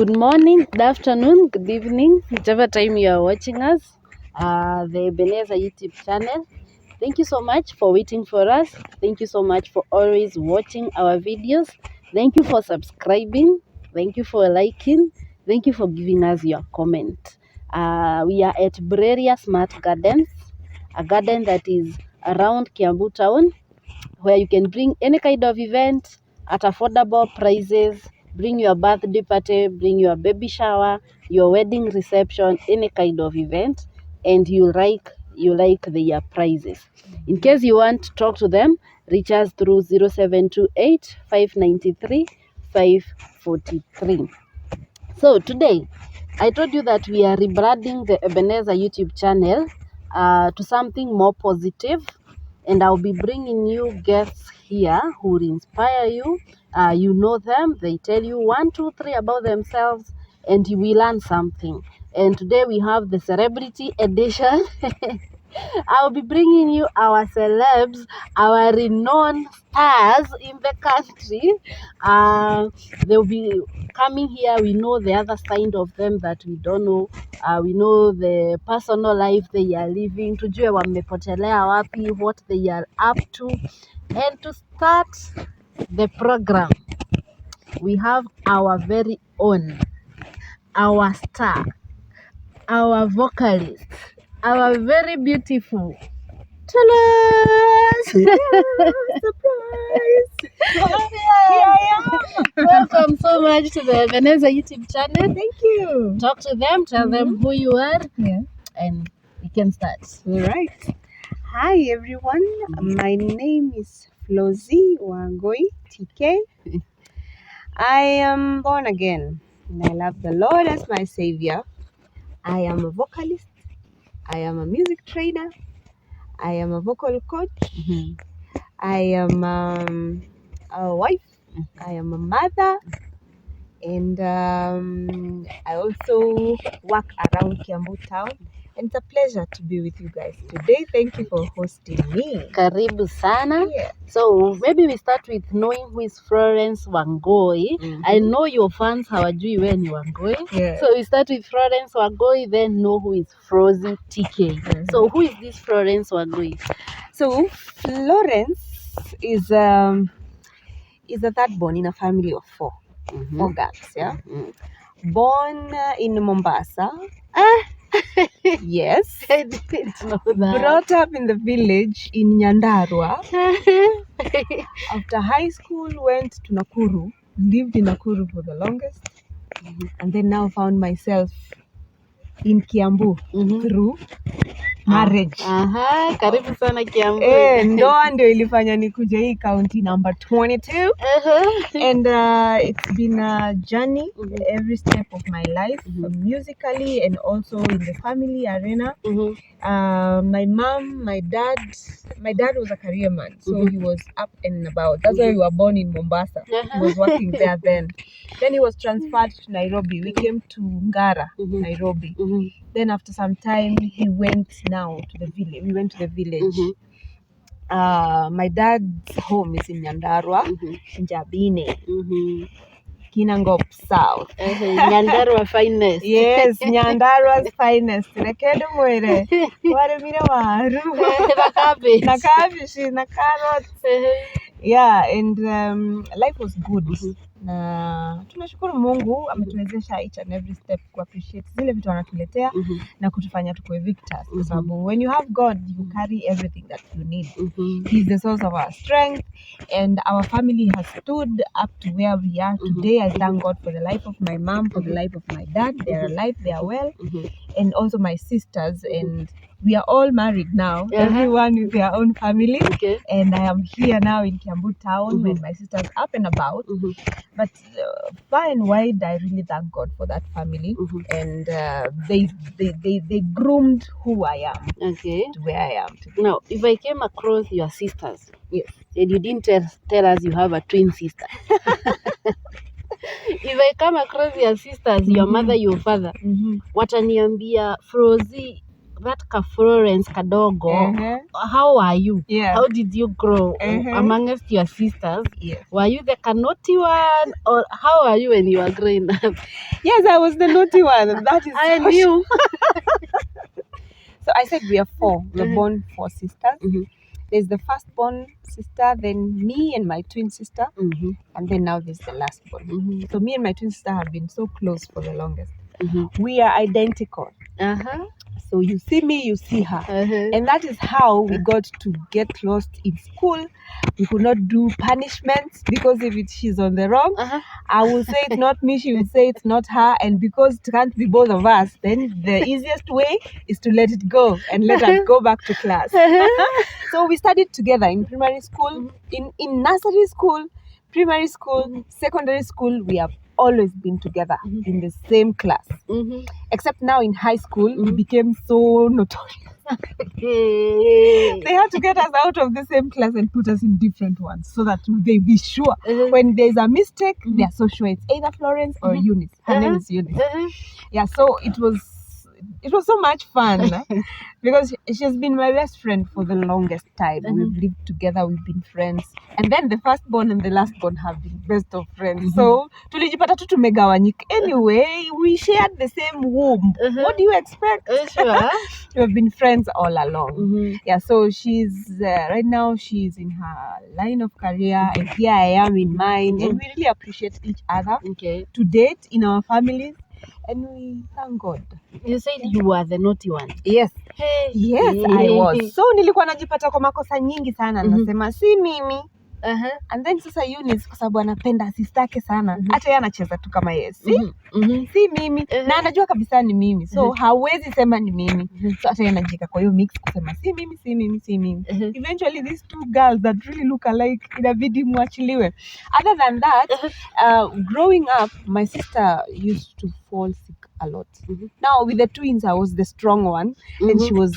Good morning, good afternoon, good evening, whichever time you are watching us, the Ebenezer YouTube channel. Thank you so much for waiting for us. Thank you so much for always watching our videos. Thank you for subscribing. Thank you for liking. Thank you for giving us your comment. We are at Breria Smart Gardens, a garden that is around Kiambu town, where you can bring any kind of event at affordable prices. Bring your birthday party, bring your baby shower, your wedding reception, any kind of event, and you like their prices. In case you want to talk to them, reach us through 0728 593 543. So today, I told you that we are rebranding the Ebenezer YouTube channel to something more positive, and I'll be bringing you guests here who will inspire you. You know them, they tell you 1, 2, 3 about themselves, and you will learn something. And today we have the celebrity edition. I'll be bringing you our celebs, our renowned stars in the country. They'll be coming here. We know the other side of them that we don't know. We know the personal life they are living. Tujue wamepotelea wapi, what they are up to. And to start the program, we have our very own, our star, our vocalist, our very beautiful. Surprise! Here I am. Welcome so much to the Ebenezer YouTube channel. Thank you. Talk to them, tell them who you are, and we can start. All right. Hi, everyone. My name is Flosy Wangoi, Teekay. I am born again, and I love the Lord as my Savior. I am a vocalist. I am a music trainer. I am a vocal coach. I am a wife. I am a mother. And I also work around Kiambu town. And it's a pleasure to be with you guys today. Thank you for hosting me. Karibu sana. Yeah. So maybe we start with knowing who is Florence Wangoi. I know your fans hawajui wewe ni Wangoi. Yeah. So we start with Florence Wangoi, then know who is Flosy Teekay. So who is this Florence Wangoi? So Florence is a third born in a family of four girls. Yeah. Born in Mombasa. Yes. I didn't know that. Brought up in the village in Nyandarua. After high school, went to Nakuru. Lived in Nakuru for the longest. And then now found myself in Kiambu through marriage. Karibu sana Kiambu. Ndoa ndio ilifanya nikuje hii county number 22. And it's been a journey every step of my life, musically and also in the family arena. My dad was a career man, so he was up and about. That's why we were born in Mombasa. He was working there then. Then he was transferred to Nairobi. We came to Ngara, Nairobi. Then after some time, he went now to the village. We went to the village. My dad's home is in Nyandarua, Njabine, Kinangop South. Nyandarua finest. Yes, Nyandarua's finest. Rekedo mwere. Ware mira waru. Nakabishi, nakarot. Yeah, and life was good. Na tunashukuru Mungu ametuwezesha each and every step ku appreciate zile vitu anatuletea na kutufanya tukue victors, kwa sababu when you have God you carry everything that you need. He's the source of our strength, and our family has stood up to where we are today. I thank God for the life of my mom, for the life of my dad. They are alive, they are well, and also my sisters, and we are all married now, everyone with their own family. And I am here now in Kiambu town and my sisters up and about. But far and wide, I really thank God for that family. And they groomed who I am to where I am today. Now, if I came across your sisters, and you didn't tell us you have a twin sister. If I come across your sisters, your mother, your father, wataniambia Flosy, that ka Florence kadogo, how are you? Yeah. How did you grow amongst your sisters? Yes. Were you the naughty one, or how are you when you were growing up? Yes, I was the naughty one. That is I knew. So I said we are 4. We're born 4 sisters. There's the firstborn sister, then me and my twin sister, and then now there's the lastborn. So me and my twin sister have been so close for the longest. We are identical. So you see me, you see her. And that is how we got to get lost in school. We could not do punishments because if she's on the wrong, I will say it's not me, she will say it's not her. And because it can't be both of us, then the easiest way is to let it go and let us go back to class. So we studied together in primary school, in nursery school, primary school, secondary school. We have always been together in the same class. Except now in high school, we became so notorious. They had to get us out of the same class and put us in different ones so that they be sure when there's a mistake, they are so sure it's either Florence or Eunice. Her name is Eunice. Yeah, so it was so much fun because she's been my best friend for the longest time. We've lived together, we've been friends, and then the firstborn and the lastborn have been best of friends. So tulijipata tu tumegawanyika. Anyway, we shared the same womb. What do you expect? Sure. We've been friends all along. Yeah, so she's right now she's in her line of career, and here I am in mine, and we really appreciate each other to date in our families. And we thank God. You said you were the naughty one. Yes. Yes, I was. So nilikuwa najipata kwa makosa nyingi sana. Nasema si mimi. And then sasa Eunice kwa sababu anapenda sistake sana. Hata yeye anacheza tu kama yeye. Si mimi. Na anajua kabisa ni mimi. So hawezi sema ni mimi. So hata yeye anajika kwa hiyo mix kusema si mimi. Eventually these 2 girls that really look alike inabidi muachiliwe. Other than that, growing up, my sister used to fall sick a lot. Now with the twins, I was the strong one, and she was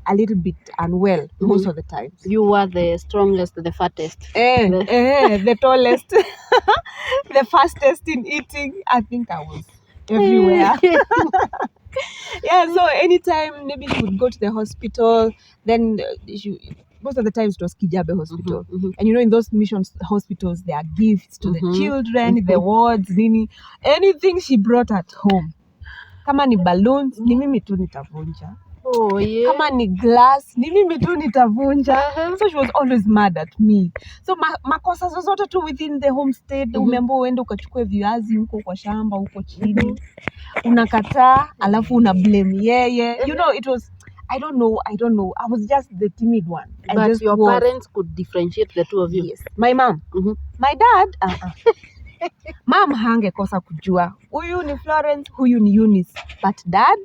a little bit unwell most of the times. You were the strongest, the fattest. The tallest, the fastest in eating. I think I was everywhere. Yeah, so anytime maybe she would go to the hospital, then most of the times it was Kijabe Hospital. And you know, in those missions hospitals, there are gifts to the children, the wards, anything she brought at home. Kama ni balloons, ni mimi tu nitavunja. Oh, yeah. Kama ni glass, ni mimi tu nitavunja. So she was always mad at me. So makosa zozote tu within the homestead, umeambiwa uende ukachukue viazi huko kwa shamba huko chini. Unakataa, alafu una blame yeye. You know, it was I don't know. I was just the timid one. But your parents could differentiate the two of you. Yes. My mom. My dad, Mom hangekosa kujua. Huyu ni Florence, huyu ni Eunice. But dad,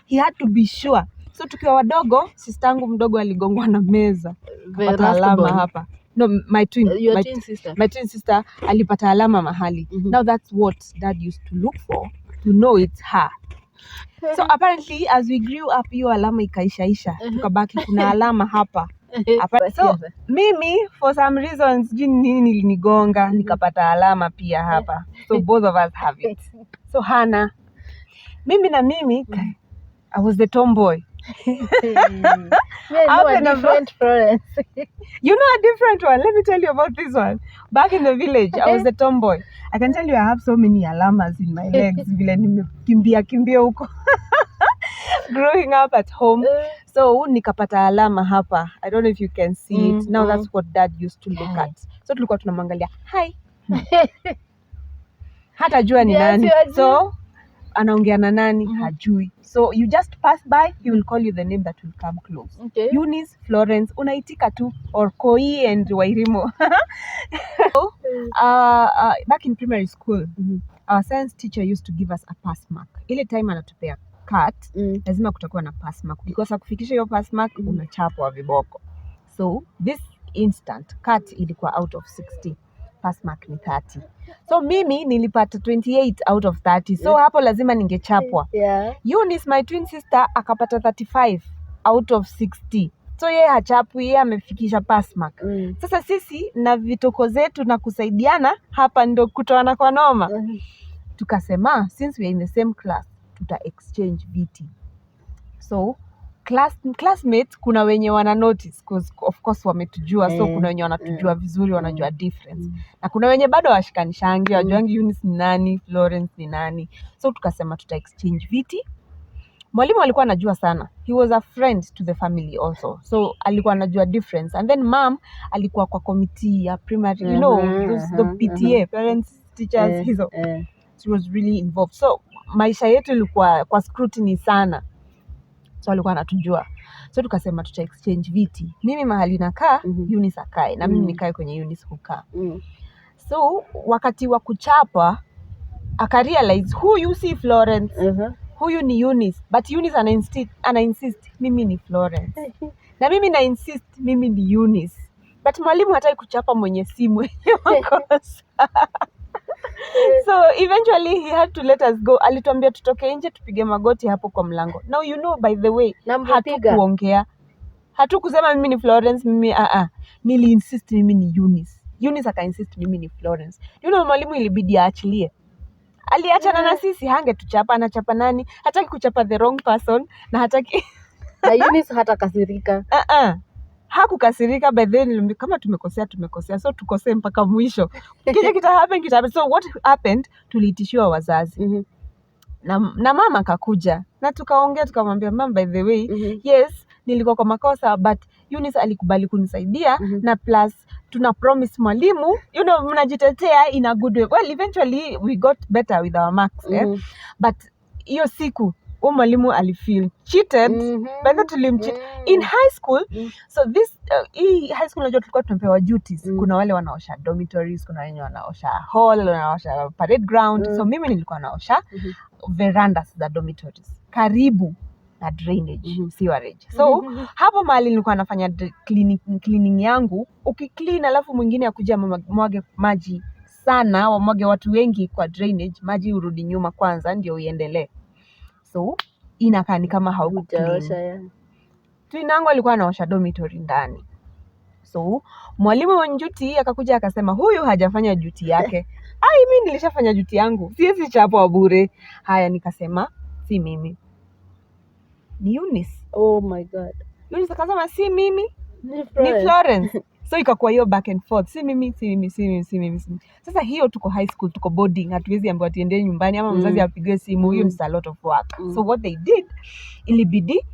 he had to be sure. So tukiwa wadogo, sistangu mdogo aligongwa na meza. Kapata alama hapa. No, my twin sister. My twin sister alipata alama mahali. Now that's what dad used to look for to know it's her. So apparently as we grew up, hiyo alama ikaishaisha. Tukabaki kuna alama hapa. So mimi for some reasons nini nilinigonga nikapata alama pia hapa. So both of us have it. So Hannah, mimi I was the tomboy. A different Florence. You know a different one. Let me tell you about this one. Back in the village, I was the tomboy. I can tell you I have so many alamas in my legs. Vile nimekimbia huko. Growing up at home. So nikapata alama hapa. I don't know if you can see it. Now that's what dad used to look at. So tulikuwa tunamwangalia. Hi. Hata jua ni nani. So anaongea na nani hajui. So you just pass by, he will call you the name that will come close. Eunice, Florence, unaitika tu, or Koi and Wairimo. So, back in primary school, our science teacher used to give us a pass mark. Ile time anatupea cut, lazima kutakuwa na pass mark. Because kufikisha hiyo pass mark, unachapwa viboko. So this instant, cut ilikuwa out of 60. Pass mark ni 30. So mimi nilipata 28 out of 30. So hapo lazima ningechapwa. Eunice, my twin sister, akapata 35 out of 60. So yeye hachapwi, yeye amefikisha pass mark. Sasa sisi na vitoko zetu na kusaidiana hapa ndo kutoana kwa noma. Tukasema since we are in the same class, tuta exchange VT. So classmates kuna wenye wana notice cause of course wametujua, so kuna wenye wanatujua vizuri, wanajua difference, na kuna wenye bado washikanishangi wajuangi Eunice ni nani, Florence ni nani. So tukasema tuta exchange viti. Mwalimu alikuwa anajua sana, he was a friend to the family also, so alikuwa anajua difference. And then mom alikuwa kwa committee ya primary, you know, the PTA, parents teachers, hizo. She was really involved, so maisha yetu ilikuwa kwa scrutiny sana, so alikuwa anatujua. So tukasema tuta exchange viti, mimi mahali nakaa Eunice akae, na mimi nikae kwenye Eunice hukaa. So wakati wa kuchapa akarealize huyu si Florence, huyu ni Eunice, but Eunice ana insist mimi ni Florence na mimi na insist mimi ni Eunice, but mwalimu hataki kuchapa mwenye si mwenye makosa. So eventually he had to let us go. Alituambia tutoke nje tupige magoti hapo kwa mlango. Now you know, by the way, hatukuongea, hatukusema mimi ni Florence, mimi nili insist mimi ni Eunice, Eunice aka insist mimi ni Florence. You know, mwalimu ilibidi aachilie, aliachana na sisi, hange tuchapa. Anachapa nani? Hataki kuchapa the wrong person, na hataki na Eunice hata kasirika. Hakukasirika. By then kama tumekosea, so tukosee mpaka mwisho. Kile kita happen. So what happened, tuliitishiwa wazazi. Na mama akakuja na tukaongea, tukamwambia mama, by the way, yes nilikuwa kwa makosa, but Eunice alikubali kunisaidia, na plus tuna promise mwalimu, you know, mnajitetea in a good way. Well, eventually we got better with our marks, but hiyo siku mwalimu alifeel cheated. By the tulimcheat in high school. So this high school najua tulikuwa tunapewa duties. Kuna wale wanaosha dormitories, kuna wenye wanaosha hall, wanaosha parade ground. So mimi nilikuwa naosha verandas za dormitories karibu na drainage, sewerage. So hapo mahali nilikuwa nafanya cleaning yangu. Ukiclean alafu mwingine akuja mwage maji sana, wamwage watu wengi kwa drainage, maji urudi nyuma kwanza ndio uendelee. So inakaa ni kama haukuclean. Twinangu alikuwa anaosha dormitory ndani. So mwalimu wa duty akakuja akasema huyu hajafanya duty yake. Mimi nilishafanya duty yangu, siwezi chapwa bure. Haya, nikasema si mimi, ni Eunice. Oh my god. Eunice akasema si mimi, ni Florence. So ikakuwa hiyo back and forth, si mimi. Sasa hiyo tuko high school, tuko boarding, hatuwezi ambiwa tuende nyumbani ama mzazi apigwe simu. Hiyo ni a lot of work. So what they did, ilibidi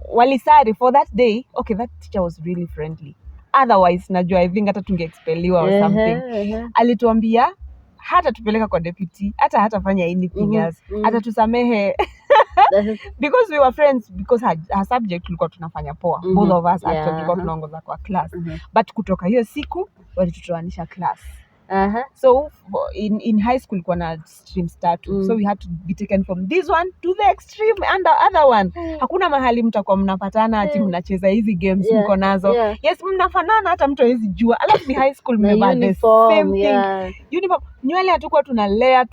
walisari for that day. Okay, that teacher was really friendly, otherwise najua I think hata tungeexpeliwa or something. Alituambia hata tupeleka kwa deputy, hata fanya anything else, hata tusamehe. Because we were friends, because her subject tulikuwa tunafanya poa. Both of us actually tulikuwa tunaongoza kwa class. But kutoka hiyo siku walitutoanisha class. So in high school kulikuwa na streams 3. So we had to be taken from this one to the extreme and the other one. Hakuna mahali mtakuwa mnapatana ati mnacheza hizi games mko nazo. Yes, mnafanana hata mtu hawezi jua. Alafu ni high school mmevaa the same thing. Uniform. Nywele hatakuwa tunalea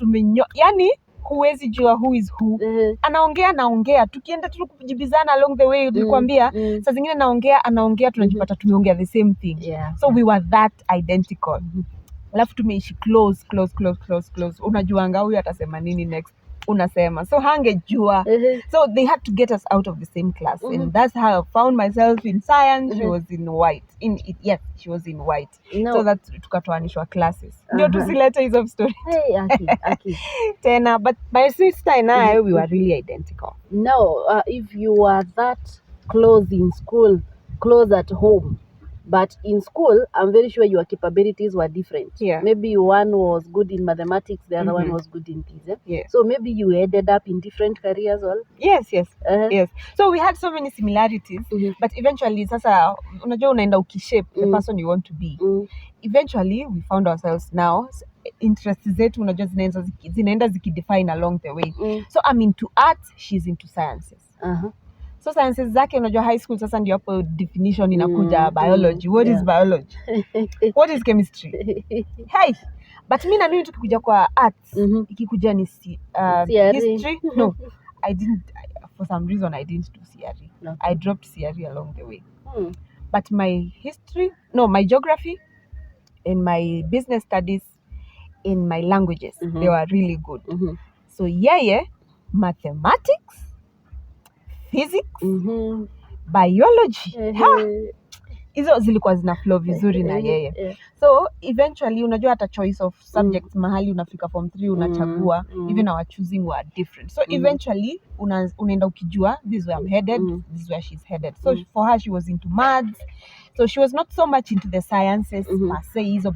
yani huwezi jua who is who. Anaongea tukienda tu kujibizana along the way. Nilikwambia saa zingine anaongea tunajipata tumeongea the same thing. So we were that identical. Alafu tumeishi close. Unajuanga huyu atasema nini next, unasema. So hangejua. So they had to get us out of the same class. And that's how I found myself in science. She was in white. She was in white. So that tukatoanishwa classes. Ndio tusilete hizo story. Hey, Aki. Tena, but my sister and I, we were really identical. No, if you were that close in school, close at home, but in school, I'm very sure your capabilities were different. Maybe one was good in mathematics, the other one was good in physics. So maybe you ended up in different careers all. Yes. So we had so many similarities, but eventually, sasa unajua unaenda ukishape the person you want to be. Eventually, we found ourselves now. Interests zetu unajua zinaenda zikidefine along the way. So I'm into arts, she's into sciences. So sciences zake unajua high school sasa ndio hapo definition inakuja. Biology, what is biology? What is chemistry? Hey, but mimi na mimi tukikuja kwa arts, ikikuja ni history. No, for some reason I didn't do CRE. No. I dropped CRE along the way. But my geography and my business studies in my languages, they were really good. So mathematics, physics, biology. Hizo zilikuwa zina flow vizuri na yeye. So eventually unajua hata choice of subjects mahali unafika form 3 unachagua, even our choosing were different. So eventually unaenda ukijua this is where I'm headed, this is where she's headed. So for her she was into maths. So she was not so much into the sciences per se, hizo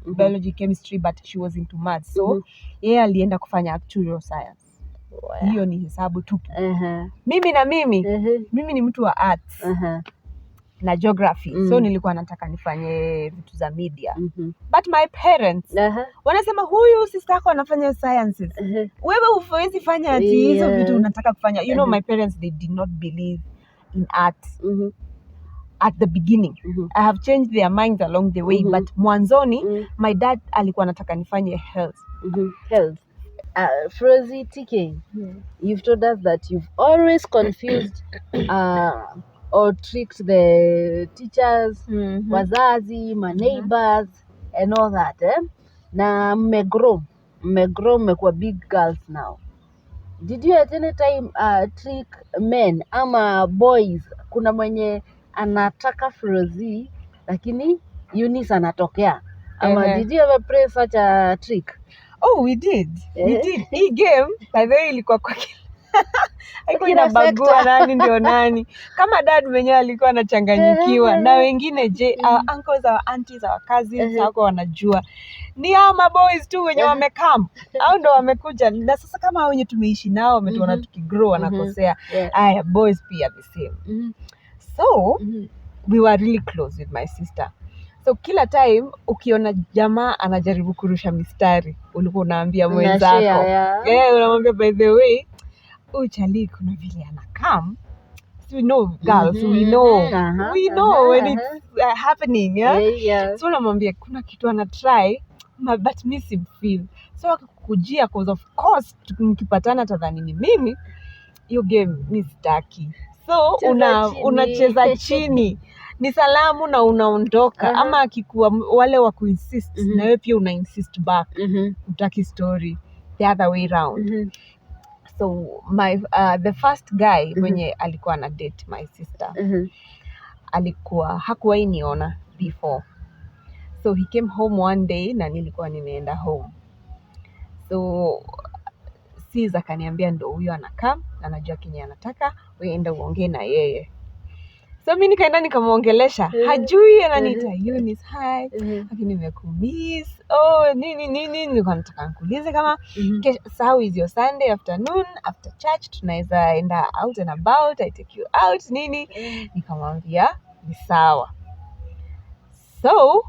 biology, chemistry, but she was into maths. So yeye alienda kufanya actuarial science. Hiyo ni hesabu tu. Mimi ni mtu wa arts. Na geography. So nilikuwa nataka nifanye vitu za media. But my parents wanasema huyu sister yako anafanya sciences. Wewe huwezi fanya ati hizo vitu unataka kufanya. You know, my parents, they did not believe in art at the beginning. I have changed their minds along the way, but mwanzoni my dad alikuwa anataka nifanye health. Flosy, Teekay, you've told us that you've always confused or tricked the teachers, wazazi, my neighbors, and all that. Na mmegrow, mmekuwa big girls now. Did you at any time trick men ama boys? Kuna mwenye anataka Flosy lakini Eunice anatokea. Ama did you ever play such a trick? Oh, we did. Hii game by the way ilikuwa kwa haikuwa inabagua nani ndio nani. Kama dad mwenyewe alikuwa anachanganyikiwa na wengine uncles au aunties au cousins wako wanajua. Ni ama boys tu wenye wamekam au ndo wamekuja. Na sasa kama wenye tumeishi nao wametuona tukigrow wanakosea. Aya, boys pia the same. So we were really close with my sister. So kila time ukiona jamaa anajaribu kurusha mistari, ulikuwa unaambia mwenzako. Unamwambia by the way, uchali kuna vile anakam. So we know girls, we know when it's happening, So unamwambia kuna kitu ana try, but mimi simfeel. So akikujia cause of course tukipatana tadhani ni mimi, hiyo game ni sitaki. So unacheza chini. Ni salamu na unaondoka ama akikuwa wale wa kuinsist na wewe pia una insist back. Utaki story the other way round. So my the first guy mwenye alikuwa na date my sister hakuwahi niona before. So he came home one day na nilikuwa nimeenda home. So Caesar kaniambia ndo huyo anakam na anajua kenye anataka, wewe enda uongee na yeye. So mimi nikaenda nikamuongelesha. Hajui ananiita Eunice, hi. Lakini nimekumiss. Oh, nini nilikuwa nataka nikuulize kama how is your Sunday afternoon after church tunaweza enda out and about, I take you out nini. Nikamwambia ni sawa. So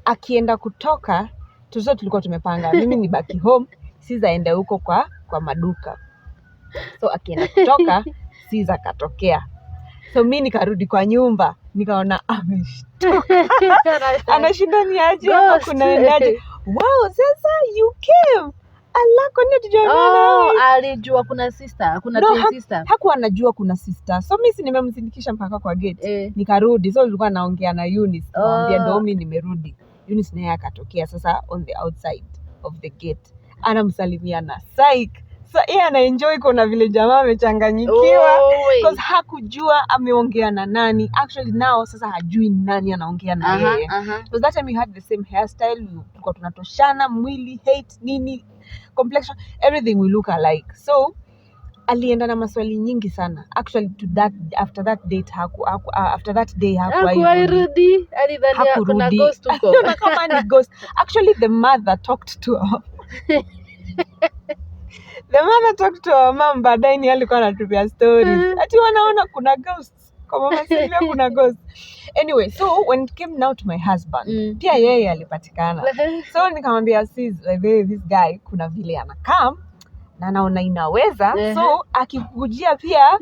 akienda kutoka tulikuwa tumepanga mimi nibaki home, Caesar aende huko kwa maduka. So akienda kutoka Caesar katokea. So mimi nikarudi kwa nyumba, nikaona ameshtuka. Anashinda ni aje hapa kunaendaje? Wow, sasa you came. Kwa nini tujaona? Alijua kuna sister, kuna twin sister. Hakuwa anajua kuna sister. So mimi nimemsindikisha mpaka kwa gate. Nikarudi. So nilikuwa naongea na Eunice, naambia ndo mimi nimerudi. Eunice naye akatokea sasa on the outside of the gate. Anamsalimia na psych. So yeye anaenjoy kuna vile jamaa amechanganyikiwa because hakujua ameongea na nani. Actually now sasa hajui nani anaongea na yeye. Because that time we had the same hairstyle, tulikuwa tunatoshana mwili, hate nini, complexion, everything we look alike. So alienda na maswali nyingi sana. Actually after that day hakuwairudi. Alidhani kuna ghost huko. Kama ni ghost. Actually the mother talked to her. The mother talked to her mom, baadaye ni alikuwa anatupia stories. Ati wanaona kuna ghosts. Kwa mama Silvia kuna ghosts. Anyway, so when it came now to my husband, pia yeye alipatikana. So nikamwambia sis, this guy kuna vile anakam na naona inaweza. So akikujia pia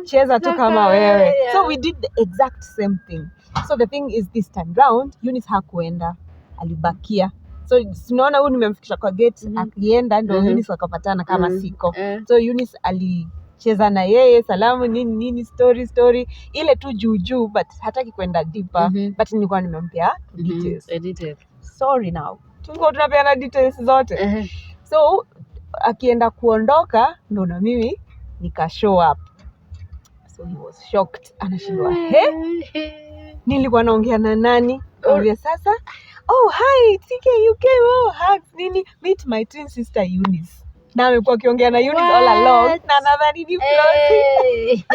cheza tu kama wewe. So we did the exact same thing. So the thing is this time round, Eunice hakuenda, alibakia. So tunaona huyu nimemfikisha kwa gate, akienda ndio Eunice akapatana kama siko. So Eunice alicheza na yeye, salamu nini story ile tu juu but hataki kwenda deeper. But nilikuwa nimempea details. Sorry now. Tulikuwa tunapeana details zote. So akienda kuondoka ndo na mimi nika show up. So he was shocked. Anashindwa, nilikuwa naongea na nani? Kaambia sasa, oh hi TK, you came, oh hugs nini, meet my twin sister Eunice. Na amekuwa akiongea na Eunice all along, na nadhani ni Flosy.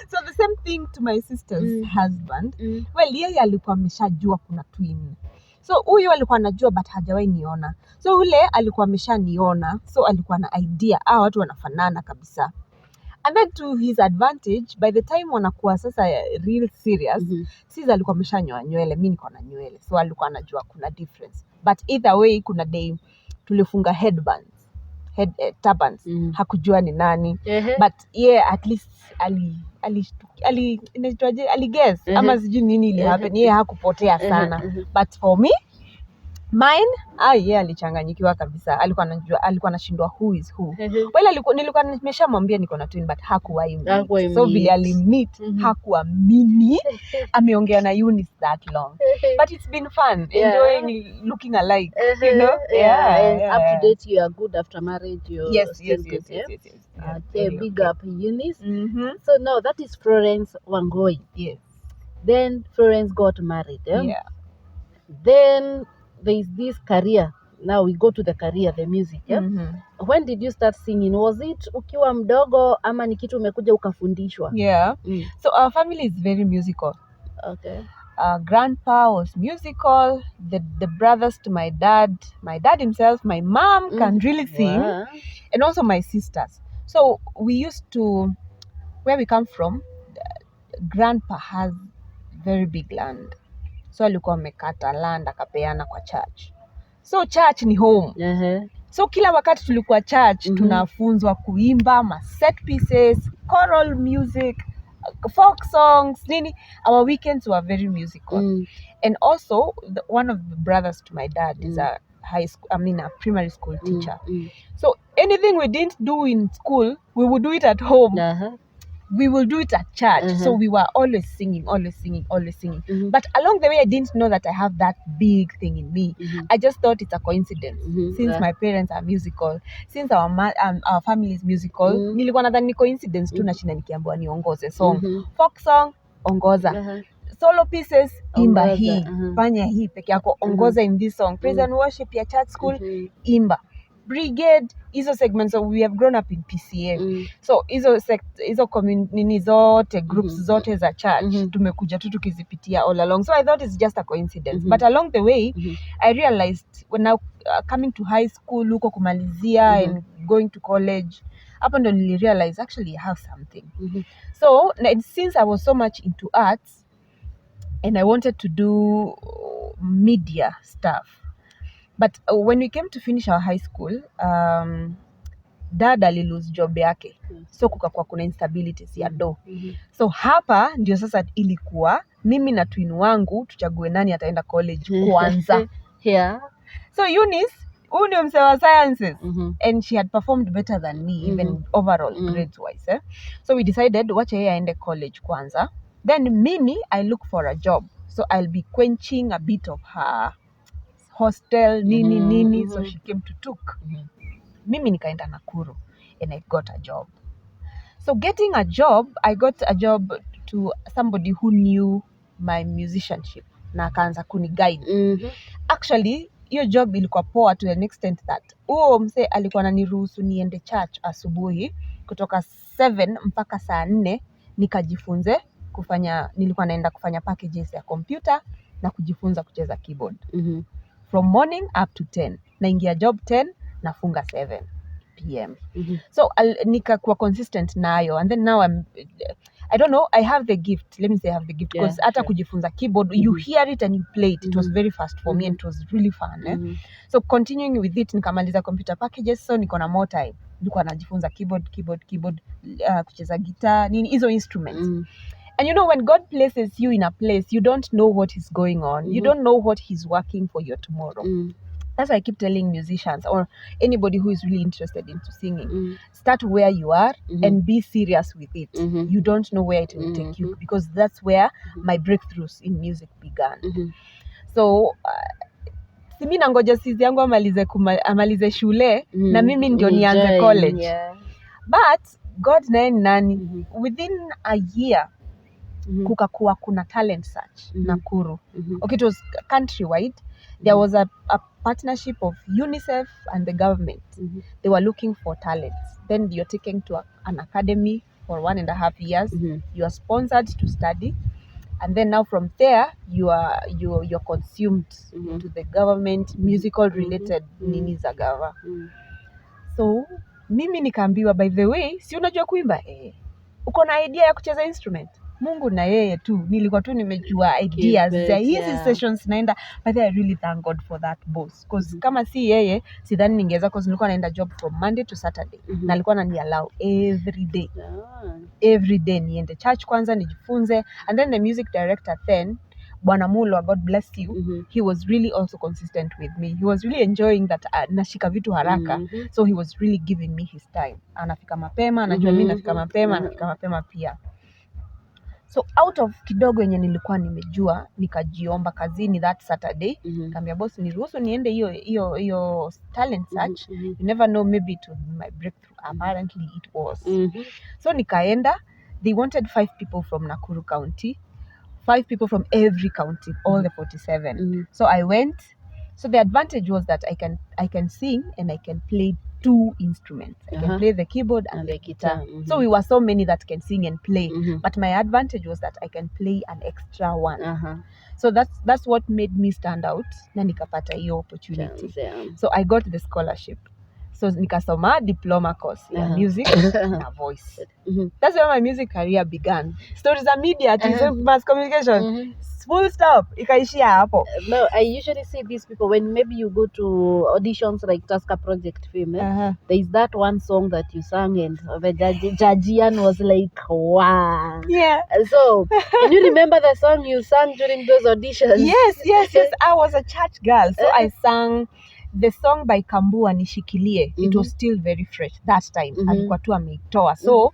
So the same thing to my sister's husband. Well, yeye alikuwa ameshajua kuna twin. So huyu alikuwa anajua but hajawahi niona. So ule alikuwa ameshaniona, so alikuwa na idea watu wanafanana kabisa. And then to his advantage, by the time wanakuwa sasa real serious, sisi alikuwa ameshanyoa nywele, mimi niko na nywele. So alikuwa anajua kuna difference. But either way kuna day tulifunga headbands, turbans. Hakujua ni nani. But yeah, at least ali guess ama sijui nini ili happen. Yeye hakupotea sana. But for me, mine, yeye alichanganyikiwa kabisa. Alikuwa anashindwa who is who. Well, nilikuwa nimeshamwambia niko na twin but hakuwahi. So vile alimit hakuamini ameongea na Eunice that long. But it's been fun enjoying looking alike, you know. And up to date you are good after marriage. Yes. Okay, big up Eunice. So now that is Florence Wangoi. Yes. Then Florence got married. Yeah. Then there is this career. Now we go to the career, the music. When did you start singing? Was it ukiwa mdogo ama ni kitu umekuja ukafundishwa? Yeah. So our family is very musical. Okay. Grandpa was musical. The brothers to my dad himself, my mom can really sing. Wow. And also my sisters. So we used to, where we come from, grandpa has very big land. So alikuwa amekata land akapeana kwa church. So church ni home. So kila wakati tulikuwa church tunafunzwa kuimba, ma set pieces, choral music, folk songs, nini. Our weekends were very musical. And also one of the brothers to my dad is a primary school teacher. So anything we didn't do in school, we would do it at home. We will do it at church. So we were always singing. But along the way, I didn't know that I have that big thing in me. I just thought it's a coincidence. Since my parents are musical, since our family is musical, nilikuwa nadhani ni coincidence tu nashinda nikiambiwa niongoze song. Folk song, ongoza. Solo pieces, imba hii. Fanya hii peke yako, ongoza in this song. Praise and worship ya church school, imba. Brigade, hizo segments, so we have grown up in PCA. So hizo community zote, groups zote za church, tumekuja tu tukizipitia all along. So I thought it's just a coincidence. But along the way, I realized when now coming to high school, huko kumalizia and going to college, hapo ndo nilirealize actually I have something. So since I was so much into arts and I wanted to do media stuff, but when we came to finish our high school, dad lose job yake. So kukakuwa kuna instabilities ya do. So hapa ndio sasa ilikuwa mimi na twin wangu tuchague nani ataenda college kwanza. So Eunice, who knew msewa sciences, and she had performed better than me, even overall grades wise. So we decided wacha yeye aende college kwanza. Then mimi, I look for a job. So I'll be quenching a bit of her hostel, nini. So she came to Tuk. Mimi nikaenda Nakuru and I got a job. So getting a job, I got a job to somebody who knew my musicianship. Na akaanza kuni guide. Actually, hiyo job ilikuwa poa to an extent that mse alikuwa ananiruhusu niende church asubuhi kutoka 7 mpaka saa 4 nikajifunze nilikuwa naenda kufanya packages ya computer na kujifunza kucheza keyboard. From morning up to 10. Naingia job 10, nafunga 7 p.m. So nikakuwa consistent nayo, and then now I don't know, I have the gift. Let me say I have the gift because hata kujifunza keyboard, you hear it and you play it. It was very fast for me and it was really fun. So continuing with it, nikamaliza computer packages, so niko na more time. Nilikuwa najifunza keyboard, kucheza guitar, nini hizo instruments. And you know, when God places you in a place, you don't know what is going on. You don't know what he's working for your tomorrow. That's why I keep telling musicians or anybody who is really interested into singing, start where you are and be serious with it. You don't know where it will take you, because that's where my breakthroughs in music began. So mimi nangoja sizi yangu amalize shule na mimi ndio nianze college. But God naye ni nani. Within a year kukakuwa kuna talent search Nakuru. Okay, it was countrywide. There was a partnership of UNICEF and the government. They were looking for talents. Then you're taken to an academy for 1.5 years. You are sponsored to study, and then now from there you're consumed to the government musical related nini za gava. So mimi nikaambiwa, by the way, si unajua kuimba? Uko na idea ya kucheza instrument? Mungu na yeye tu nilikuwa tu nimejua ideas za hizi sessions naenda. But I really thank God for that boss, because kama si yeye sidhani ningeweza, because nilikuwa naenda job from Monday to Saturday na alikuwa ananiallow every day niende church kwanza nijifunze. And then the music director then Bwana Mulwa, God bless you, he was really also consistent with me. He was really enjoying that nashika vitu haraka. So he was really giving me his time. Anafika mapema, anajua mimi nafika mapema, anafika mapema pia. So out of kidogo yenye nilikuwa nimejua, nikajiomba kazini that Saturday. Nikamwambia boss, niruhusu niende hiyo talent search. You never know, maybe to my breakthrough. Apparently it was. So nikaenda. They wanted 5 people from Nakuru County, 5 people from every county, all the 47. So I went. So the advantage was that I can sing and I can play 2 instruments. I can play the keyboard and the guitar. So we were so many that can sing and play. But my advantage was that I can play an extra one. So that's what made me stand out. Na nikapata hiyo opportunity. So I got the scholarship. So nikasoma diploma course ya music na voice. That's where my music career began. Stories are media, mass communication. Full stop. Ikaishia hapo. No, I usually see these people when maybe you go to auditions like Tusker Project Film. There is that one song that you sang and the Jajian was like, wow. Yeah. So, can you remember the song you sang during those auditions? Yes. I was a church girl. So I sang the song by Kambua Nishikilie. It was still very fresh that time. Alikuwa tu ameitoa. So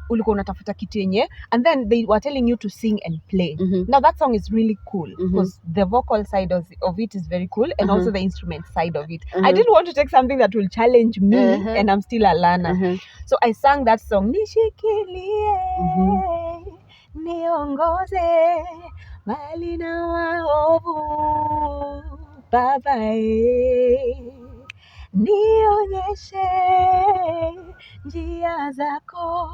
ulikuwa unatafuta kitu yenye, and then they were telling you to sing and play. Now that song is really cool because the vocal side of it is very cool, and also the instrument side of it. I didn't want to take something that will challenge me, and I'm still a learner. So I sang that song, Nishikilie, niongoze mbali na waovu, Baba nionyeshe njia zako,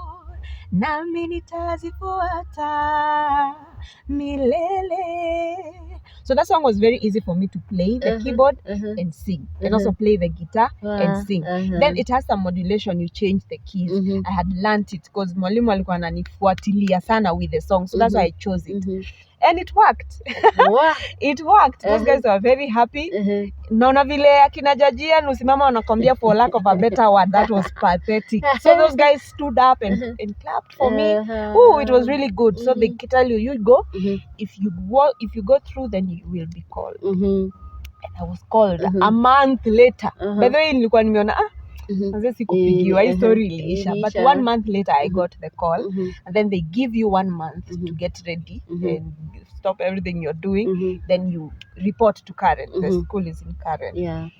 nami nitazifuata milele. So that song was very easy for me to play the keyboard and sing, and also play the guitar and sing. Then it has some modulation, you change the keys. I had learnt it because mwalimu alikuwa ananifuatilia sana with the song, so that's why I chose it. And it worked. It worked. Those guys were very happy. Naona vile akina Jajia nusimama wanakwambia for lack of a better word, that was pathetic. So those guys stood up and clapped for me. Oh, it was really good. So they tell you go. If you go through, then you will be called. And I was called a month later. By the way, nilikuwa nimeona sikupigiwa, hii story iliisha. But 1 month later I got the call, and then they give you 1 month to get ready and stop everything you're doing. Then you report to Karen. The school is in Karen.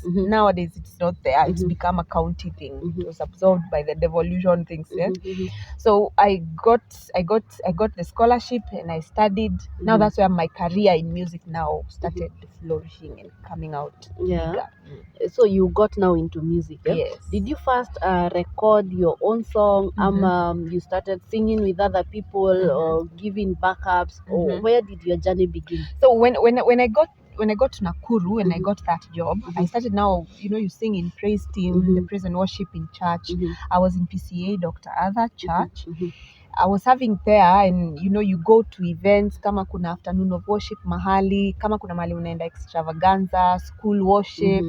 Nowadays it's not there. It's become a county thing. It was absorbed by the devolution things. So I got the scholarship and I studied. Now that's where my career in music now started flourishing and coming out. So you got now into music. Yes. Did you first record your own song? You started singing with other people or giving backups? Or where did your journey begin? So when I got to Nakuru, when I got that job, I started now, you sing in praise team, the praise and worship in church. I was in PCA, Dr. Other church. I was serving there, and you go to events, kama kuna afternoon of worship mahali, kama kuna mahali unaenda extravaganza, school worship,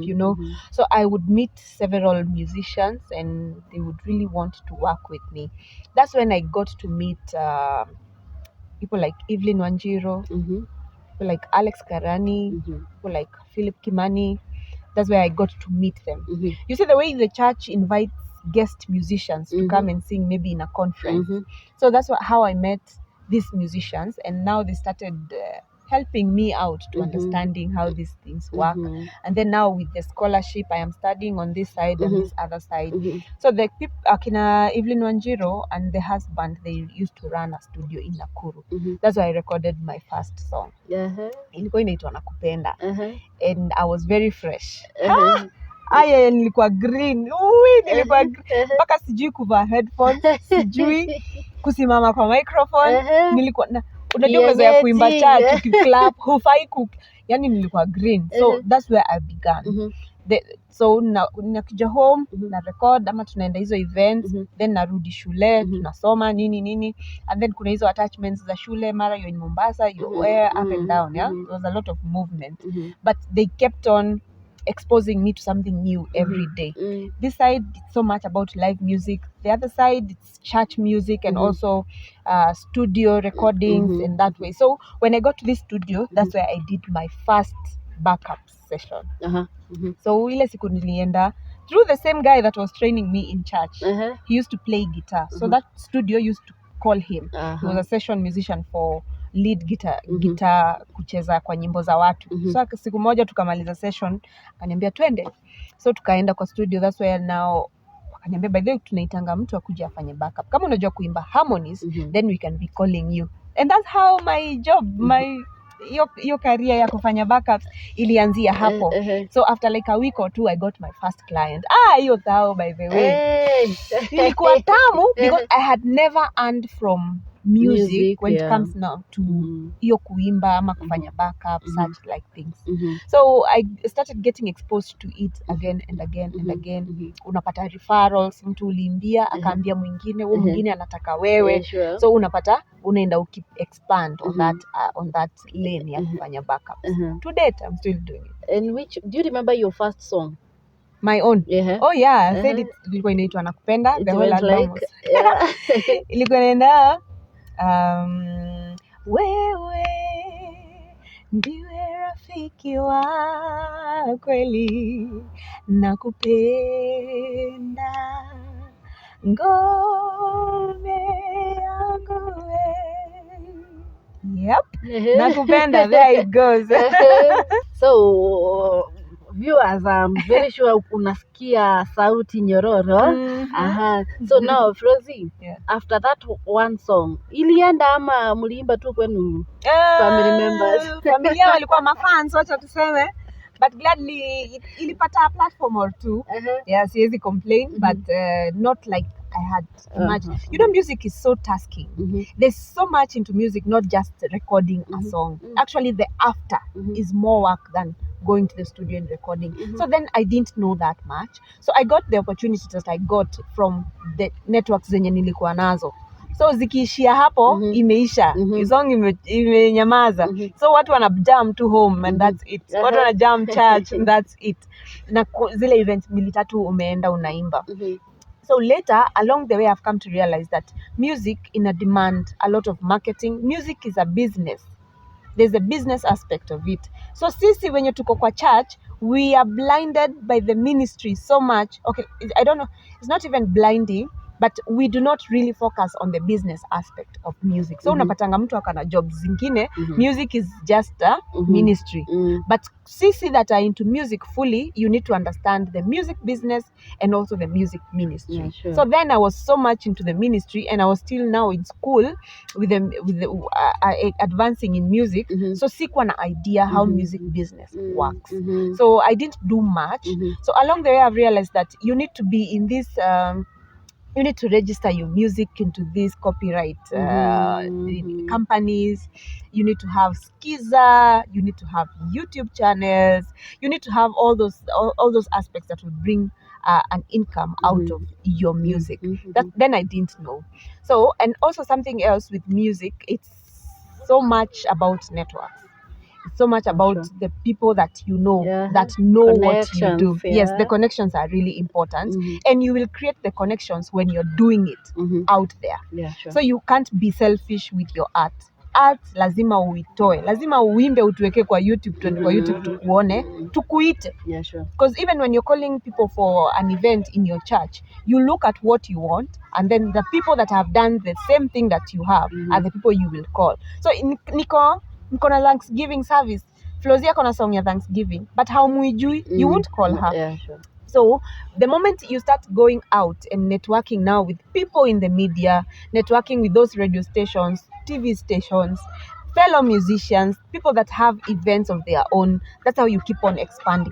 So I would meet several musicians and they would really want to work with me. That's when I got to meet people like Evelyn Wanjiro, people like Alex Karani, people like Philip Kimani. That's where I got to meet them. You see, the way the church invites guest musicians to come and sing maybe in a conference. So that's how I met these musicians, and now they started helping me out to understanding how these things work. And then now with the scholarship, I am studying on this side and this other side. So the people, Akina Evelyn Wanjiro and the husband, they used to run a studio in Nakuru. That's why I recorded my first song. Ilikuwa inaitwa Nakupenda. And I was very fresh. Aya nilikuwa green. Nilikuwa mpaka sijui kuvaa headphones, sijui kusimama kwa microphone. Nilikuwa unajua umezoea kuimba church ukiclap hufai yani nilikuwa green. So that's where I began. So nakija home na record ama tunaenda hizo events, then narudi shule tunasoma nini and then kuna hizo attachments za shule, mara you're in Mombasa, you're where up and down. Yeah, there was a lot of movement, but they kept on exposing me to something new every day. This side it's so much about live music, the other side it's church music and also studio recordings in that way. So when I got to this studio, that's where I did my first backup session. So ile siku nilienda through the same guy that was training me in church. He used to play guitar, so that studio used to call him. He was a session musician for lead guitar kucheza kwa nyimbo za watu. So siku moja tukamaliza session, akaniambia twende. So tukaenda kwa studio, that's where now akaniambia by the way tunaitanga mtu akuje afanye backup. Kama unajua kuimba harmonies, then we can be calling you. And that's how my job, your career ya kufanya backups ilianzia hapo. So after like a week or two I got my first client. Hiyo thao by the way. Ilikuwa tamu because I had never earned from music when it comes now to hiyo kuimba ama kufanya backup, such like things. So I started getting exposed to it again and again and again. Unapata referrals, mtu uliimbia akaambia mwingine, huyo mwingine anataka wewe. So unapata unaenda expand on that lane ya kufanya backups. To date I'm still doing it. And do you remember your first song? My own? Oh yeah, I said it ilikuwa inaitwa Nakupenda, the whole album. Ilikuwa inaenda wewe ndiwe rafiki wa kweli, nakupenda ngome yangu. Yep. Nakupenda, there it goes. So viewers, I'm very sure unasikia sauti nyororo. So now Flosy, after that one song, ilienda ama mliimba tu kwenu family members? Familia walikuwa mafans, wacha tuseme. But gladly ilipata a platform or two. Yeah, siwezi complain, but not like I had imagined. You know, music is so tasking. There's so much into music, not just recording a song. Actually, the after is more work than going to the studio and recording. So then I didn't know that much. So I got the opportunities that I got from the networks zenye nilikuwa nazo. So zikiishia hapo, imeisha. Song imenyamaza. So watu wana jam to home and that's it. Watu wana jam church and that's it. Na zile events mbili tatu umeenda unaimba. So later, along the way, I've come to realize that music in a demand a lot of marketing. Music is a business. There's a business aspect of it. So sisi when you tuko kwa church, we are blinded by the ministry so much. Okay, I don't know. It's not even blinding, but we do not really focus on the business aspect of music. So unapatanga mtu akana jobs zingine, music is just a ministry. But sisi that are into music fully, you need to understand the music business and also the music ministry. Yeah, sure. So then I was so much into the ministry, and I was still now in school with advancing in music. So sikuwa na idea how music business works. So I didn't do much. So along the way I've realized that you need to be in this you need to register your music into these copyright companies. You need to have Skiza. You need to have YouTube channels. You need to have all those aspects that will bring an income out of your music. That then I didn't know. So, and also something else with music, it's so much about networks. It's so much about the people that you know, that know what you do. Yes, the connections are really important. And you will create the connections when you're doing it out there. Yeah, sure. So you can't be selfish with your art. Art lazima uitoe. Lazima uimbe utuweke kwa YouTube, tuende kwa YouTube tukuone, tukuite. Yeah, sure. Because even when you're calling people for an event in your church, you look at what you want, and then the people that have done the same thing that you have are the people you will call. So mko na Thanksgiving service, Flosy ako na song ya Thanksgiving, but haumuijui, you won't call her. Yeah, sure. So the moment you start going out and networking now with people in the media, networking with those radio stations, TV stations, fellow musicians, people that have events of their own, that's how you keep on expanding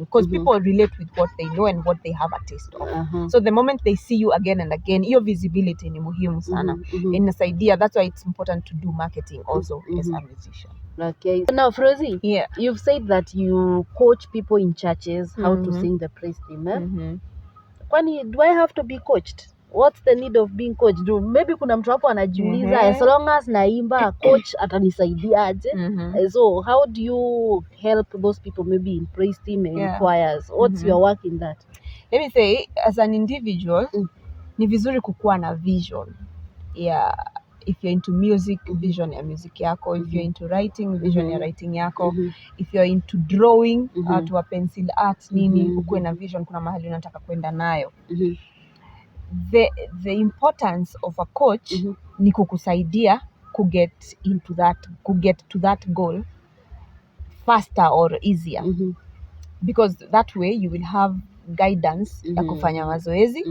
because people relate with what they know and what they have a taste of. So the moment they see you again and again, your visibility ni muhimu sana. Inasaidia, that's why it's important to do marketing also as a musician. Okay. Now, Flosy, Yeah. you've said that you coach people in churches how to sing the praise team. Kwani, do I have to be coached? What's the need of being coached? Maybe kuna mtu hapo anajiuliza, as long as naimba, coach atanisaidia aje? So how do you help those people maybe in praise team and choirs? What's your work in that? Let me say, as an individual, ni vizuri kukuwa na vision. Yeah. If you're into music, vision ya music yako. If you're into writing, vision ya writing yako. If you're into drawing, to a pencil art, nini, ukuwe na vision, kuna mahali unataka kwenda nayo. The importance of a coach ni kukusaidia get to that goal faster or easier. Because that way you will have guidance ya kufanya mazoezi.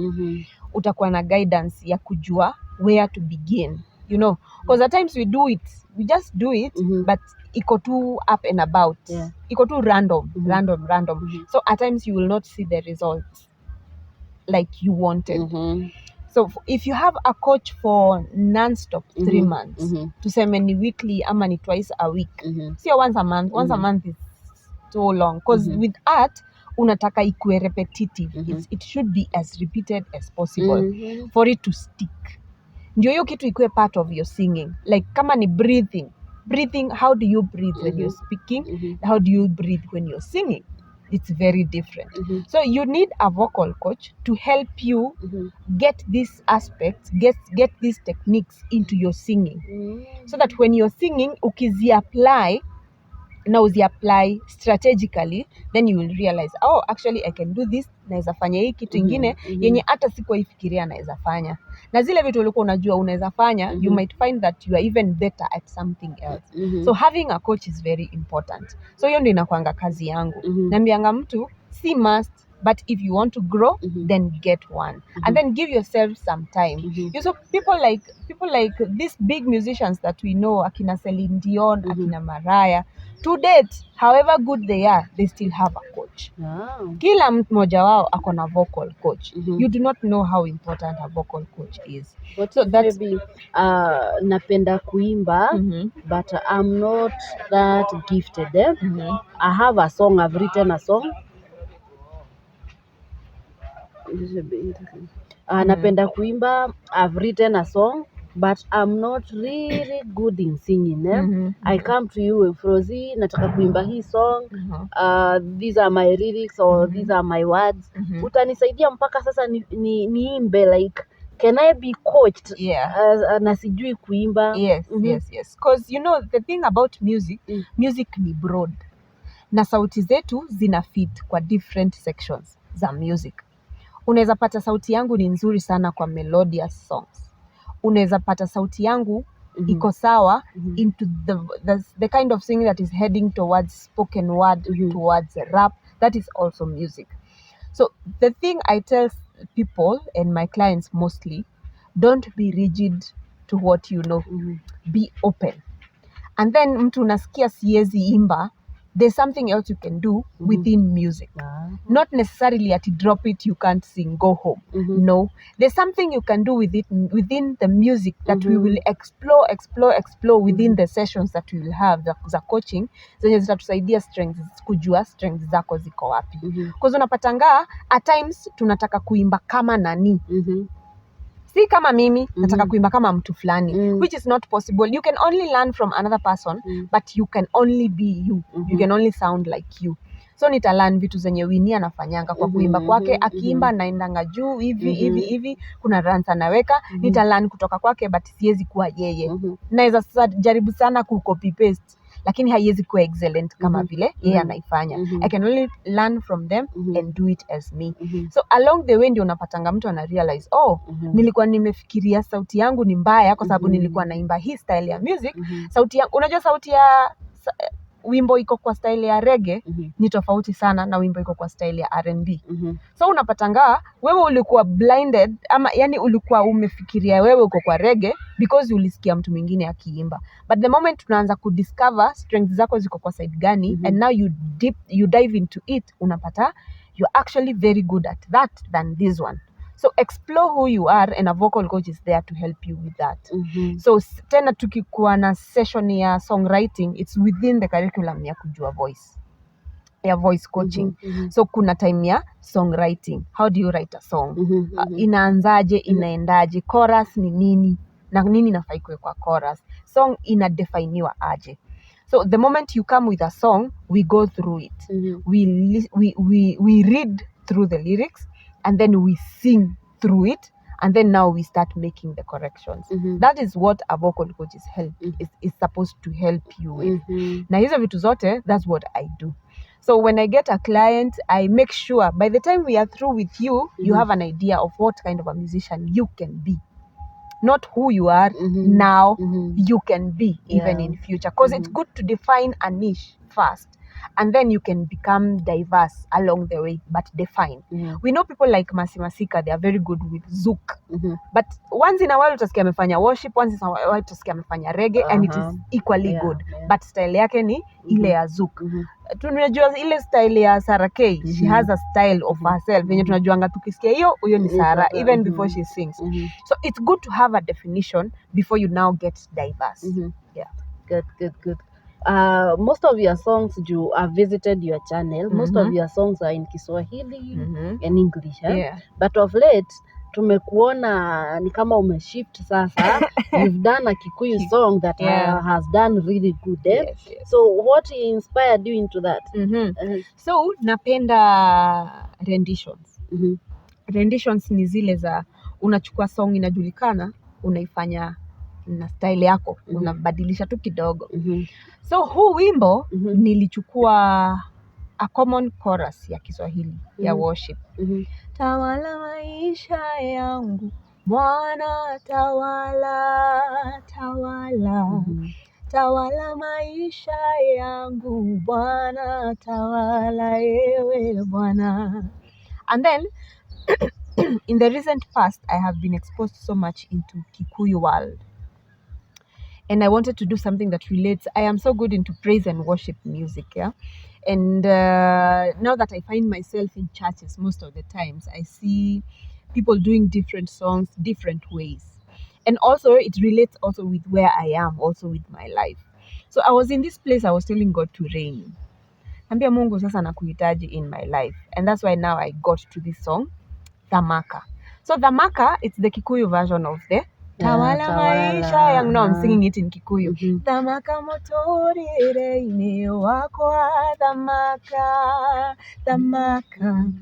Utakuwa na guidance ya kujua where to begin, you know, because at times we just do it, but iko too up and about, iko too random. So at times you will not see the results like you wanted. So if you have a coach for non-stop 3 months, tuseme ni weekly ama ni twice a week, sio once a month. Once a month is so long, because with art unataka ikue repetitive. It should be as repeated as possible for it to stick. Ndio hiyo kitu ikue part of your singing. Like kama ni breathing, how do you breathe when you're speaking? How do you breathe when you're singing? It's very different. So you need a vocal coach to help you get these aspects, get these techniques into your singing. So that when you're singing, ukizi apply strategically, then you will realize, oh, actually I can do this, naeza fanya hii kitu ingine yenye hata sikuwa ifikiria naeza fanya. Na zile vitu ulikuwa unajua unaeza fanya, you might find that you are even better at something else. So having a coach is very important. So hiyo ndio inakuanga kazi yangu. Naambianga mtu si must, but if you want to grow, then get one. And then give yourself some time. You know, people like these big musicians that we know, akina Celine Dion, akina Mariah, to date, however good they are, they still have a coach. Kila mmoja wao ako na vocal coach. You do not know how important a vocal coach is. But so that's maybe napenda kuimba, but I'm not that gifted. I have a song, I've written a song. Napenda kuimba, I've written a song, but I'm not really good in singing. I come to you with Flosy, nataka kuimba hii song, these are my lyrics or these are my words. Utanisaidia mpaka sasa niimbe, like, can I be coached? Na sijui kuimba. Yes. Because you know the thing about music ni broad. Na sauti zetu zina fit kwa different sections za music. Unaweza pata sauti yangu ni nzuri sana kwa melodious songs. Unaweza pata sauti yangu iko sawa into the kind of singing that is heading towards spoken word, towards rap. That is also music. So the thing I tell people and my clients mostly, don't be rigid to what you know. Be open. And then mtu unasikia siezi imba, there's something else you can do within music. Not necessarily at drop it, you can't sing, go home. No, there's something you can do with it within the music that we will explore within the sessions that we will have za coaching, zenye zitatusaidia kujua strengths zako ziko wapi. Because unapatanga at times tunataka kuimba kama nani. Si kama mimi, nataka kuimba kama mtu fulani, which is not possible. You can only learn from another person, but you can only be you. You can only sound like you. So nitalearn vitu zenye Winnie anafanyanga kwa kuimba kwake, akiimba naendanga juu hivi, kuna runs anaweka, nitalearn kutoka kwake, but siwezi kuwa yeye. Naweza jaribu sana ku copy paste, lakini haiwezi kuwa excellent kama vile yeye anaifanya. I can only learn from them and do it as me. So along the way ndio unapatanga mtu ana realize nilikuwa nimefikiria sauti yangu ni mbaya kwa sababu nilikuwa naimba hii style ya music. Sauti yangu, unajua sauti ya wimbo iko kwa style ya reggae ni tofauti sana na wimbo iko kwa style ya R&B. So unapatanga wewe ulikuwa blinded, ama yani ulikuwa umefikiria wewe uko kwa reggae because ulisikia mtu mwingine akiimba. But the moment tunaanza kudiscover strengths zako ziko kwa side gani, and now you dive into it, unapata you're actually very good at that than this one. So explore who you are, and a vocal coach is there to help you with that. So tena tukikuwa na session ya songwriting, it's within the curriculum ya kujua voice coaching. So kuna time ya songwriting. How do you write a song? Inaanzaje, inaendaje, chorus ni nini, na nini nafai kuwe kwa chorus, song inadefiniwa aje. So the moment you come with a song, we go through it. We read through the lyrics, and then we sing through it, and then now we start making the corrections. That is what a vocal coach is supposed to help you with. Na hizo vitu zote, that's what I do. So when I get a client, I make sure by the time we are through with you, you have an idea of what kind of a musician you can be. Not who you are now, you can be even in future. Because it's good to define a niche first, and then you can become diverse along the way, but define. We know people like Masi Masika, they are very good with zouk. But once in a while utasikia amefanya worship, once in a while utasikia amefanya reggae, and it is equally good. But style yake ni ile ya zouk. Tunajua ile style ya Sarah K, she has a style of herself. Venye tunajuanga tukisikia hiyo ni Sarah, even before she sings. So it's good to have a definition before you now get diverse. Yeah. Good. Most of your songs, you have visited your channel. Most of your songs are in Kiswahili and English. But of late tumekuona ni kama umeshift sasa. You've done a Kikuyu song that has done really good. Yes. So what inspired you into that? So napenda renditions. Renditions ni zile za unachukua song inajulikana, unaifanya na style yako, unabadilisha tu kidogo. So huu wimbo nilichukua a common chorus ya Kiswahili ya worship. Tawala maisha yangu Bwana, tawala, tawala. Tawala maisha yangu Bwana, tawala ewe Bwana. And then in the recent past, I have been exposed so much into Kikuyu world. And I wanted to do something that relates. I am so good into praise and worship music, And now that I find myself in churches most of the times, I see people doing different songs, different ways. And also it relates also with where I am, also with my life. So I was in this place, I was telling God to reign. Ambia Mungu sasa nakuhitaji in my life. And that's why now I got to this song, Thamaka. So Thamaka, it's the Kikuyu version of the Tawala maisha yangu. No, I'm singing it in Kikuyu. Thamaka motorire ini wakwa, thamaka, thamaka.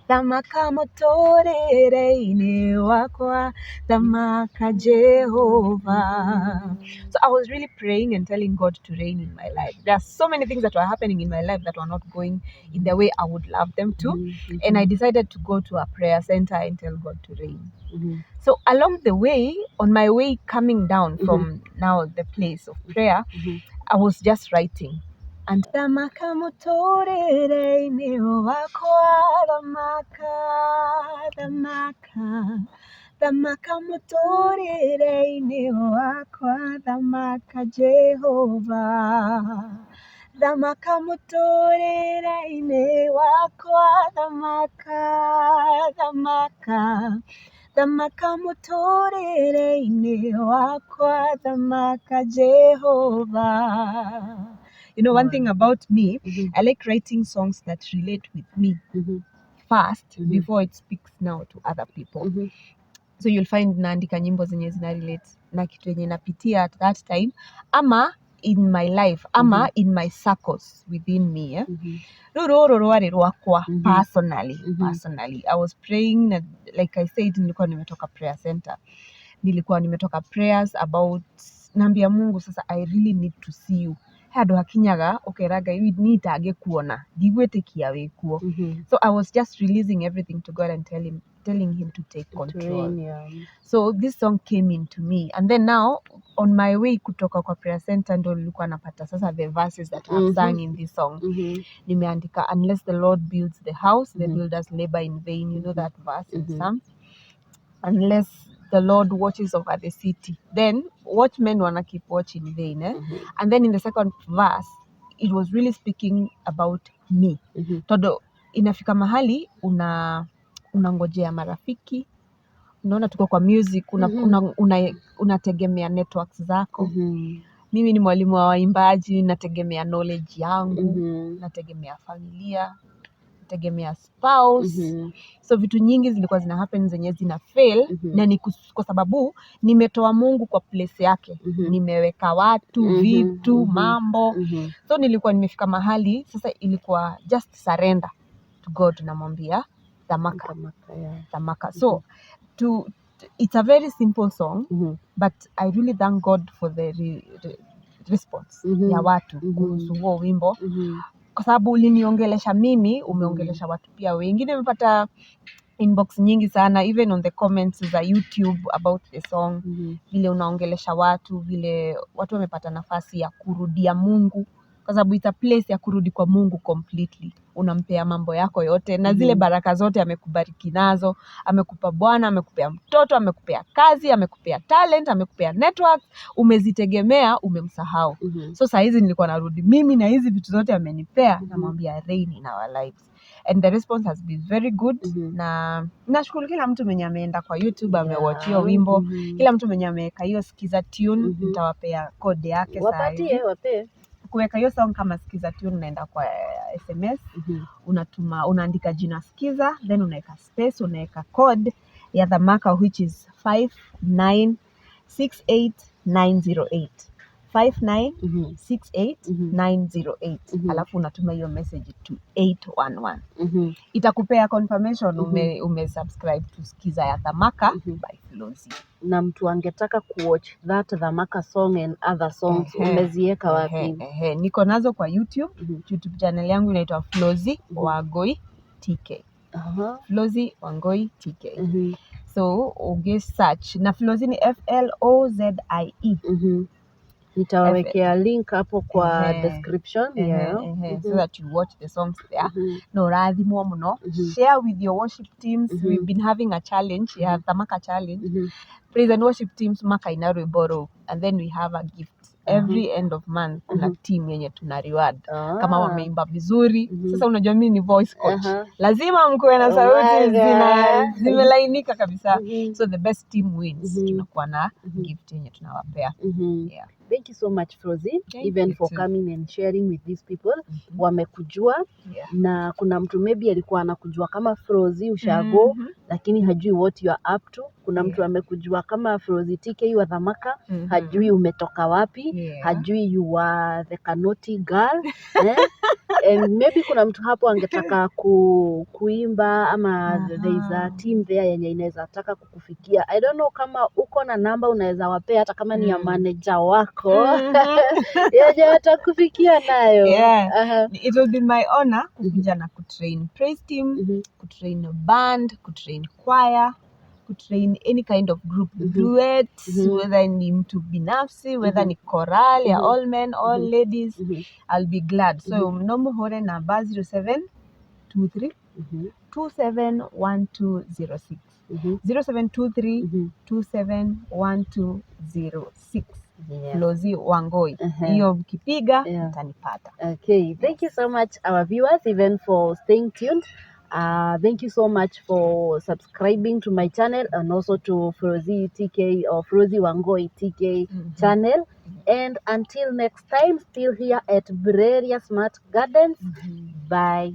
Thamaka motorire ini wakwa, thamaka Jehovah. So I was really praying and telling God to reign in my life. There are so many things that were happening in my life that were not going in the way I would love them to. And I decided to go to a prayer center and tell God to reign. So along the way, on my way coming down from now the place of prayer, I was just writing. And Thamaka motorire ini wakwa, thamaka, thamaka. Thamaka motorire ini wakwa, thamaka Jehovah. Thamaka motorire ini wakwa, thamaka, thamaka. Thamaka motorire ini wakwa, thamaka Jehovah. You know, one thing about me, I like writing songs that relate with me first before it speaks now to other people. So you'll find naandika nyimbo zenye zina relate na kitu yenye napitia at that time, ama in my life, ama in my circles within me. Personally, I was praying, like I said, nilikuwa nimetoka prayer center. Nilikuwa nimetoka prayers about, naambia Mungu sasa, I really need to see you. handå hakinyaga ukera Ngai nitange kuona ndigwĩtĩkia wĩ kuo. So I was just releasing everything to God and telling him to take control. So this song came into me, and then now on my way kutoka kwa prayer center ndo nilikuwa napata sasa the verses that I've sung in this song. Nimeandika, unless the Lord builds the house, the builders labor in vain. You know that verse in Psalm. Unless the Lord watches over the city, then watchmen wanna keep watch in vain. And then in the second verse, it was really speaking about me. Todo inafika mahali unangojea marafiki, unaona tuko kwa music, unategemea networks zako. Mimi ni mwalimu wa waimbaji, nategemea knowledge yangu, nategemea familia, nategemea spouse. So vitu nyingi zilikuwa zina happen zenye zina fail, na ni kwa sababu nimetoa Mungu kwa place yake. Nimeweka watu, vitu, mambo. So nilikuwa nimefika mahali sasa ilikuwa just surrender to God, namwambia tamaka. So it's a very simple song, but I really thank God for the response ya watu kuhusu huo wimbo. Kwa sababu uliniongelesha mimi, umeongelesha watu pia wengine. Nimepata inbox nyingi sana, even on the comments za YouTube about the song. Vile unaongelesha watu, vile watu wamepata nafasi ya kurudia Mungu, kwa sababu it's a place ya kurudi kwa Mungu completely. Unampea mambo yako yote, na zile baraka zote amekubariki nazo. Amekupa Bwana, amekupea mtoto, amekupea kazi, amekupea talent, amekupea network, umezitegemea, umemsahau. So saa hizi nilikuwa narudi mimi na hizi vitu zote amenipea, namwambia reign in our lives. And the response has been very good. Na nashukuru kila mtu mwenye ameenda kwa YouTube amewatch hiyo wimbo. Kila mtu mwenye ameweka hiyo sikiza tune, nitawapea code yake saa hivi. Wape. Kuweka hiyo song kama sikiza tune, unaenda kwa SMS, unatuma, unaandika jina sikiza, then unaweka space, unaweka code ya Thamaka which is 5968908. 5968908. Alafu unatuma hiyo message to 811. Itakupea confirmation umesubscribe to Sikiza ya Thamaka by Flosy. Na mtu angetaka kuwatch that Thamaka song and other songs, umeziweka wapi? Niko nazo kwa YouTube. YouTube channel yangu inaitwa Flosy Wangoi Teekay. Flosy Wangoi Teekay. So uge search na Flosy ni FLOZIE. Nitawawekea link hapo kwa description. So that you watch the songs there. No rathimwo muno. Share with your worship teams. We've been having a challenge, Thamaka challenge. Praise and worship teams makaina rwimbo, and then we have a gift every end of month. Kuna team yenye tuna reward kama wameimba vizuri. Sasa unajua mimi ni voice coach, lazima mkuwe na sauti zimelainika kabisa. So the best team wins. Tunakuwa na gift yenye tunawapea. Thank you so much Flosy, even for coming and sharing with these people. Wamekujua na kuna mtu maybe alikuwa anakujua kama Flosy ushago, lakini hajui what you are up to. Kuna mtu amekujua kama Flosy Teekay wa Thamaka, hajui umetoka wapi, hajui you are the Kanoti girl. And maybe kuna mtu hapo angetaka kuimba, ama there is a team there yenye inaweza taka kukufikia. I don't know kama uko na namba unaweza wapea, hata kama ni ya manager wako yenye atakufikia nayo. It will be my honor kukuja na kutrain praise team, kutrain band, kutrain choir, kutrain any kind of group, duet, whether ni mtu binafsi, whether ni choral ya all men, all ladies. I'll be glad. So mnomo hore na 0723 271206. 0723 271206. Flosy Wangoi. Hiyo mkipiga mtanipata. Okay, thank you so much our viewers, even for staying tuned. Thank you so much for subscribing to my channel, and also to Flosy Teekay or Flosy Wangoi Teekay channel. And until next time, still here at Breria Smart Gardens. Bye.